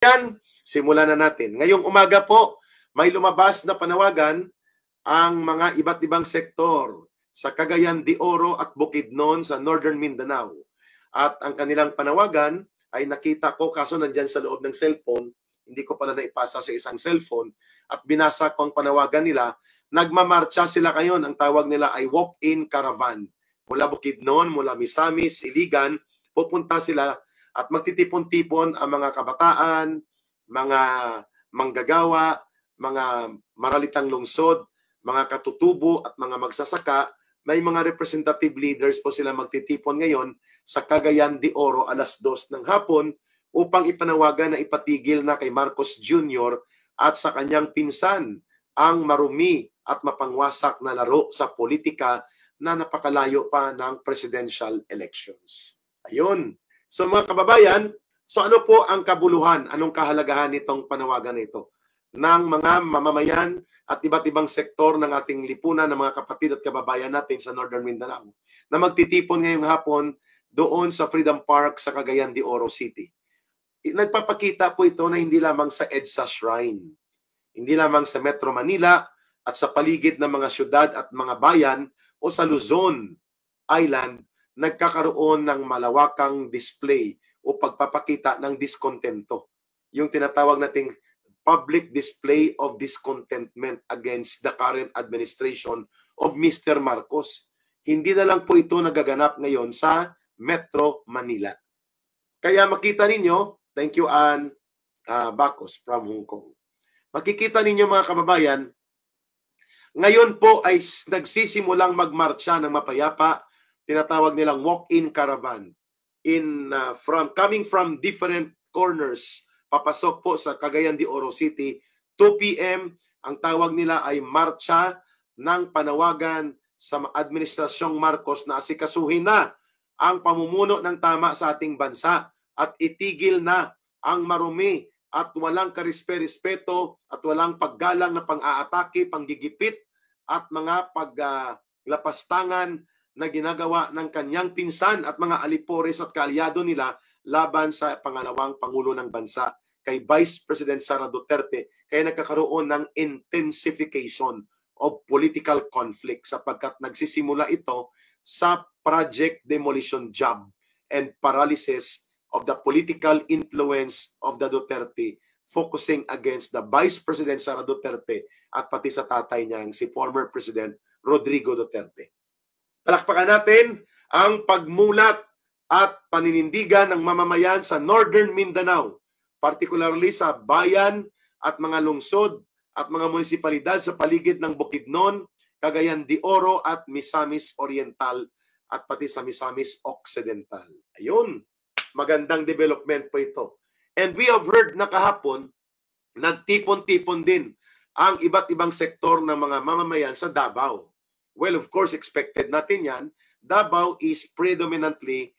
Yan, simulan na natin. Ngayong umaga po, may lumabas na panawagan ang mga iba't ibang sektor sa Cagayan de Oro at Bukidnon sa Northern Mindanao. At ang kanilang panawagan ay nakita ko, kaso nandyan sa loob ng cellphone, hindi ko pala naipasa sa isang cellphone, at binasa ko ang panawagan nila. Nagmamarcha sila ngayon, ang tawag nila ay walk-in caravan. Mula Bukidnon, mula Misamis, Iligan, pupunta sila at magtitipon-tipon ang mga kabataan, mga manggagawa, mga maralitang lungsod, mga katutubo at mga magsasaka. May mga representative leaders po sila magtitipon ngayon sa Cagayan de Oro alas 2 ng hapon upang ipanawagan na ipatigil na kay Marcos Jr. at sa kanyang pinsan ang marumi at mapangwasak na laro sa politika na napakalayo pa ng presidential elections. Ayun. So mga kababayan, so ano po ang kabuluhan, anong kahalagahan nitong panawagan nito ng mga mamamayan at iba't ibang sektor ng ating lipunan ng mga kapatid at kababayan natin sa Northern Mindanao na magtitipon ngayong hapon doon sa Freedom Park sa Cagayan de Oro City. Nagpapakita po ito na hindi lamang sa EDSA Shrine, hindi lamang sa Metro Manila at sa paligid ng mga syudad at mga bayan o sa Luzon Island, nagkakaroon ng malawakang display o pagpapakita ng diskontento. Yung tinatawag nating public display of discontentment against the current administration of Mr. Marcos. Hindi na lang po ito nagaganap ngayon sa Metro Manila. Kaya makita ninyo, thank you Ann Bacos from Hong Kong. Makikita ninyo mga kababayan, ngayon po ay nagsisimulang magmarcha ng mapayapa, tinatawag nilang walk-in caravan coming from different corners, papasok po sa Cagayan de Oro City. 2 p.m. ang tawag nila ay marcha ng panawagan sa administrasyong Marcos na asikasuhin na ang pamumuno ng tama sa ating bansa at itigil na ang marumi at walang karispe-respeto at walang paggalang na pang-aatake, panggigipit at mga paglapastangan na ginagawa ng kanyang pinsan at mga alipores at kaalyado nila laban sa pangalawang Pangulo ng Bansa, kay Vice President Sara Duterte. Kaya nagkakaroon ng intensification of political conflict sapagkat nagsisimula ito sa project demolition job and paralysis of the political influence of the Duterte, focusing against the Vice President Sara Duterte at pati sa tatay niyang si former President Rodrigo Duterte. Palakpakan natin ang pagmulat at paninindigan ng mamamayan sa Northern Mindanao, particularly sa bayan at mga lungsod at mga munisipalidad sa paligid ng Bukidnon, Cagayan de Oro at Misamis Oriental at pati sa Misamis Occidental. Ayun, magandang development po ito. And we have heard na kahapon, nagtipon-tipon din ang iba't ibang sektor ng mga mamamayan sa Davao. Well, of course, expected natin yan. Davao is predominantly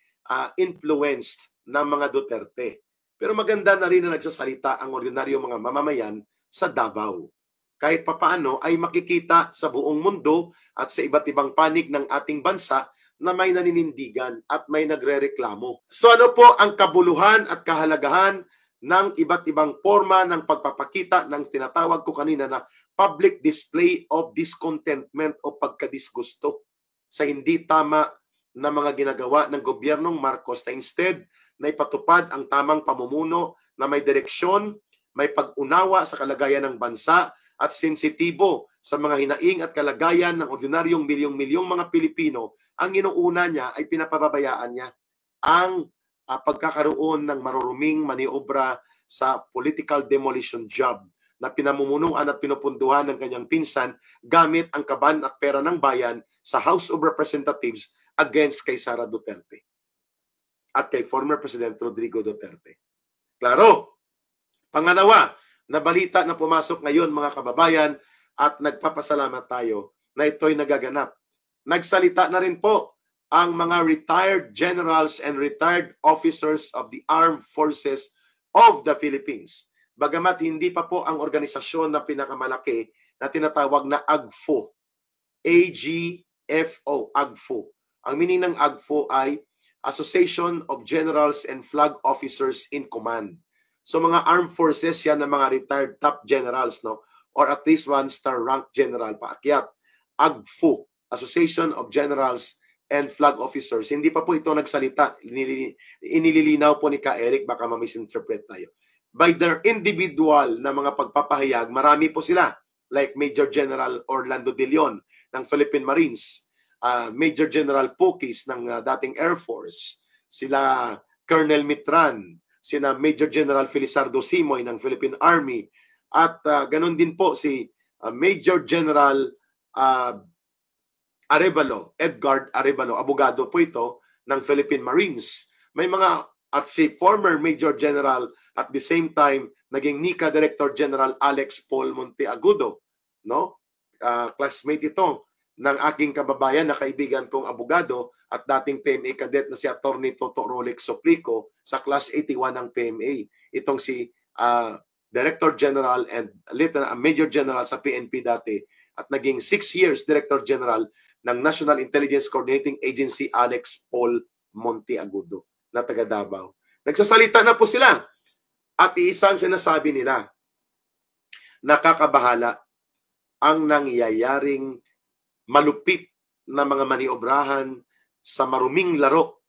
influenced ng mga Duterte. Pero maganda na rin na nagsasalita ang ordinaryo mga mamamayan sa Davao. Kahit papaano ay makikita sa buong mundo at sa iba't ibang panig ng ating bansa na may naninindigan at may nagrereklamo. So ano po ang kabuluhan at kahalagahan ng iba't ibang forma ng pagpapakita ng tinatawag ko kanina na public display of discontentment o pagkadisgusto sa hindi tama na mga ginagawa ng gobyernong Marcos na instead na ipatupad ang tamang pamumuno na may direksyon, may pag-unawa sa kalagayan ng bansa at sensitibo sa mga hinaing at kalagayan ng ordinaryong milyong-milyong mga Pilipino. Ang inuuna niya ay pinapababayaan niya ang pagkakaroon ng maruruming maniobra sa political demolition job na pinamumunuan at pinupunduhan ng kanyang pinsan gamit ang kaban at pera ng bayan sa House of Representatives against kay Sara Duterte at kay former President Rodrigo Duterte. Klaro. Pangalawa, na balita na pumasok ngayon mga kababayan at nagpapasalamat tayo na ito'y nagaganap. Nagsalita na rin po ang mga retired generals and retired officers of the Armed Forces of the Philippines. Bagamat hindi pa po ang organisasyon na pinakamalaki na tinatawag na AGFO. AGFO, AGFO. Ang meaning ng AGFO ay Association of Generals and Flag Officers in Command. So mga armed forces yan ng mga retired top generals, no? Or at least 1-star rank general paakyat. AGFU, Association of Generals and Flag Officers. Hindi pa po ito nagsalita. Inililinaw po ni Ka Eric, baka ma-misinterpret tayo. By their individual na mga pagpapahayag, marami po sila. Like Major General Orlando De Leon ng Philippine Marines, Major General Pokis ng dating Air Force, sila Colonel Mitran, sina Major General Felizardo Simoy ng Philippine Army, at ganun din po si Major General Arevalo, Edgar Arevalo, abogado po ito ng Philippine Marines. May mga, at si former Major General at the same time naging NICA Director General Alex Paul Monteagudo, no? Classmate ito ng aking kababayan na kaibigan kong abogado at dating PMA cadet na si Attorney Toto Rolex Soplico sa Class 81 ng PMA. Itong si Director General and Major General sa PNP dati at naging 6 years Director General ng National Intelligence Coordinating Agency Alex Paul Monteagudo na taga Davao. Nagsasalita na po sila at isang sinasabi nila, nakakabahala ang nangyayaring malupit na mga maniobrahan sa maruming laro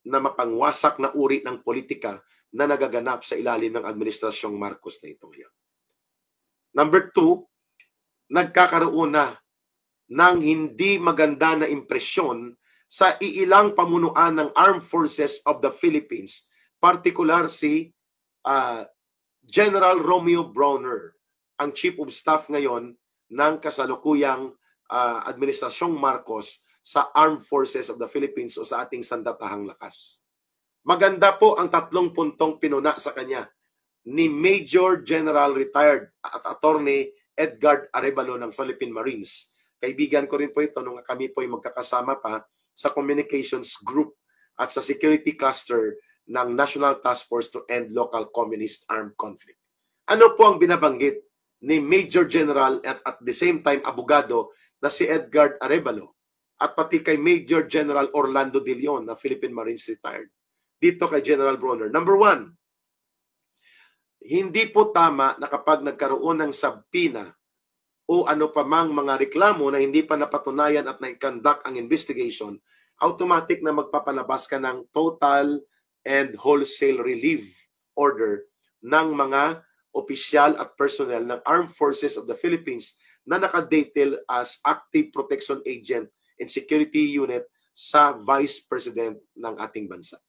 na mapangwasak na uri ng politika na nagaganap sa ilalim ng Administrasyong Marcos na ito ngayon. Number 2, nagkakaroon na ng hindi maganda na impresyon sa iilang pamunuan ng Armed Forces of the Philippines, partikular si General Romeo Brawner, ang Chief of Staff ngayon ng kasalukuyang Administrasyong Marcos sa Armed Forces of the Philippines o sa ating sandatahang lakas. Maganda po ang 3 puntong pinuna sa kanya ni Major General Retired at Attorney Edgar Arevalo ng Philippine Marines. Kaibigan ko rin po ito nung kami po ay magkakasama pa sa communications group at sa security cluster ng National Task Force to End Local Communist Armed Conflict. Ano po ang binabanggit ni Major General at the same time abogado na si Edgar Arevalo at pati kay Major General Orlando De Leon na Philippine Marines retired? Dito kay General Brawner. Number 1, hindi po tama na kapag nagkaroon ng subpoena o ano pa mang mga reklamo na hindi pa napatunayan at na-conduct ang investigation, automatic na magpapalabas ka ng total and wholesale relief order ng mga opisyal at personnel ng Armed Forces of the Philippines na nakadetail as active protection agent and security unit sa Vice President ng ating bansa.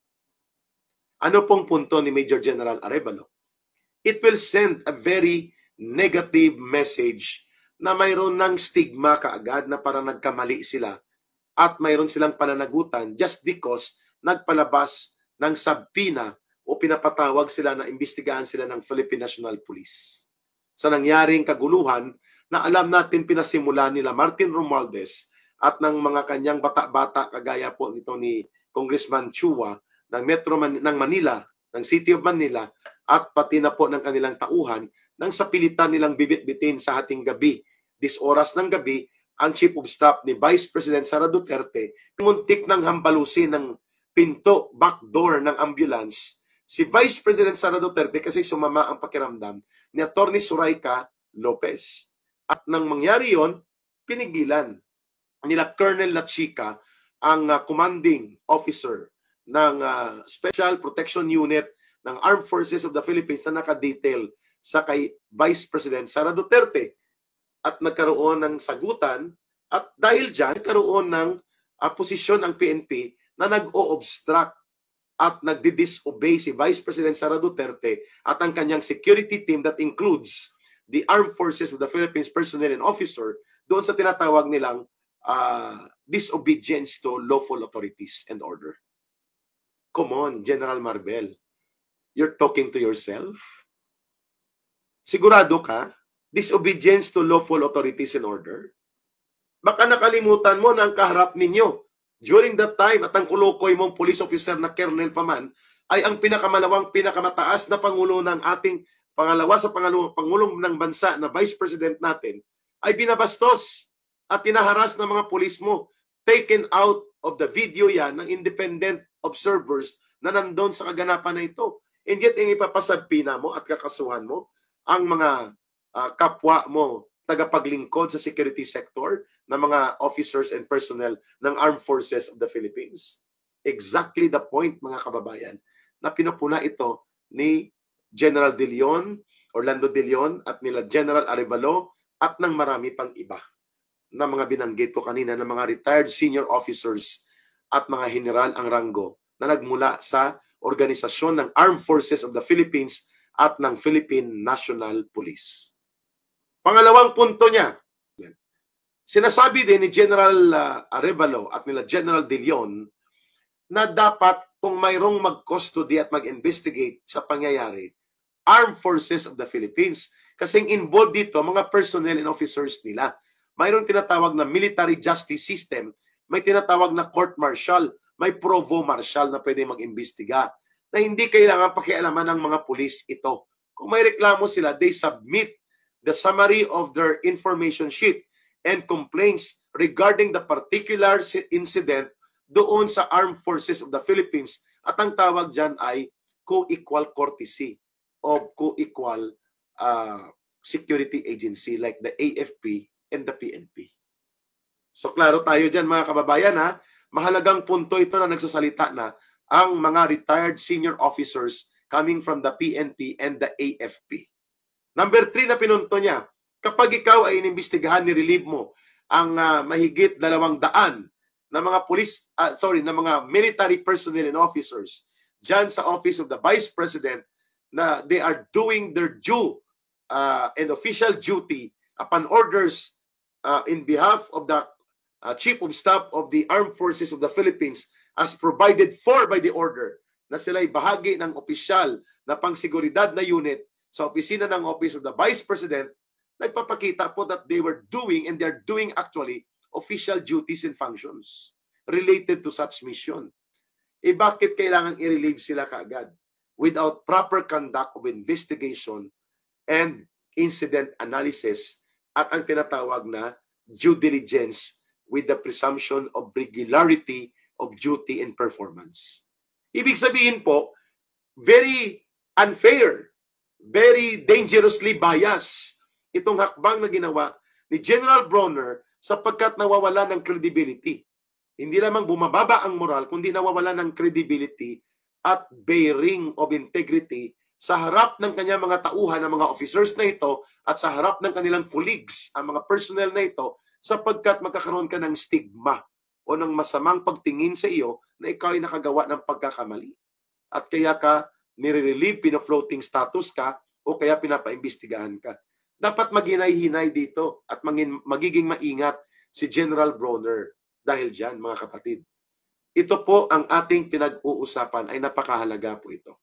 Ano pong punto ni Major General Arevalo? It will send a very negative message na mayroon ng stigma kaagad na parang nagkamali sila at mayroon silang pananagutan just because nagpalabas ng subpoena o pinapatawag sila na imbestigahan sila ng Philippine National Police. Sa nangyaring kaguluhan na alam natin pinasimula nila Martin Romualdez at ng mga kanyang bata-bata kagaya po nito ni Congressman Chua ng ng Manila, ng City of Manila at pati na po ng kanilang tauhan nang sa pilitan nilang bibit-bitin sa hating gabi, 10 oras ng gabi, ang Chief of Staff ni Vice President Sara Duterte, muntik ng hampalusin ng pinto, backdoor ng ambulance, si Vice President Sara Duterte kasi sumama ang pakiramdam ni Attorney Surayka Lopez. At nang mangyari yon, pinigilan nila Colonel Lachica, ang commanding officer ng Special Protection Unit ng Armed Forces of the Philippines na nakadetail sa kay Vice President Sara Duterte at nagkaroon ng sagutan at dahil dyan nagkaroon ng posisyon ang PNP na nag-o-obstruct at nagdi-disobey si Vice President Sara Duterte at ang kanyang security team that includes the Armed Forces of the Philippines personnel and officer doon sa tinatawag nilang disobedience to lawful authorities and order. Come on, General Marbel. You're talking to yourself? Sigurado ka? Disobedience to lawful authorities and order? Baka nakalimutan mo na ang kaharap ninyo during that time at ang kulukoy mong police officer na Colonel Paman ay ang pinakamalawang, pinakamataas na pangulo ng ating pangalawa sa pangulong ng bansa na Vice President natin ay binabastos at tinaharas ng mga pulis mo. Taken out of the video yan ng independent observers na nandun sa kaganapan na ito. And yet, ang ipapasabpina mo at kakasuhan mo ang mga kapwa mo tagapaglingkod sa security sector ng mga officers and personnel ng Armed Forces of the Philippines. Exactly the point, mga kababayan, na pinupuna ito ni General De Leon, Orlando De Leon, at nila General Arevalo, at ng marami pang iba na mga binanggit ko kanina ng mga retired senior officers at mga general ang ranggo na nagmula sa organisasyon ng Armed Forces of the Philippines at ng Philippine National Police. Pangalawang punto niya, sinasabi din ni General Arevalo at nila General De Leon na dapat kung mayroong mag-custody at mag-investigate sa pangyayari, Armed Forces of the Philippines. Kasing involved dito, mga personnel and officers nila. Mayroong tinatawag na military justice system, may tinatawag na court martial, may provo martial na pwede mag-imbestiga, na hindi kailangan pakialaman ng mga pulis ito. Kung may reklamo sila, they submit the summary of their information sheet and complaints regarding the particular incident doon sa Armed Forces of the Philippines, at ang tawag dyan ay co-equal courtesy of co-equal security agency like the AFP and the PNP. So klaro tayo dyan, mga kababayan, ha? Mahalagang punto ito na nagsasalita na ang mga retired senior officers coming from the PNP and the AFP. Number 3 na pinunto niya, kapag ikaw ay inimbestigahan, nirelieve mo ang mahigit 200 na mga na mga military personnel and officers dyan sa Office of the Vice President na they are doing their due and official duty upon orders in behalf of the Chief of Staff of the Armed Forces of the Philippines as provided for by the order, na sila'y bahagi ng opisyal na pangseguridad na unit sa opisina ng Office of the Vice President, nagpapakita po that they were doing and they're doing actually official duties and functions related to such mission. Bakit kailangan i-relieve sila kaagad without proper conduct of investigation and incident analysis at ang tinatawag na due diligence with the presumption of regularity of duty and performance? Ibig sabihin po, very unfair, very dangerously biased itong hakbang na ginawa ni General Bronner sapagkat nawawala ng credibility. Hindi lamang bumababa ang moral, kundi nawawala ng credibility at bearing of integrity sa harap ng kanyang mga tauhan, ng mga officers na ito, at sa harap ng kanilang colleagues, ang mga personnel na ito, sapagkat magkakaroon ka ng stigma o ng masamang pagtingin sa iyo na ikaw ay nakagawa ng pagkakamali. At kaya ka nire-relieve, pina-floating status ka, o kaya pinapaimbestigahan ka. Dapat maghinay-hinay dito at magiging maingat si General Bronner dahil dyan, mga kapatid. Ito po ang ating pinag-uusapan, ay napakahalaga po ito.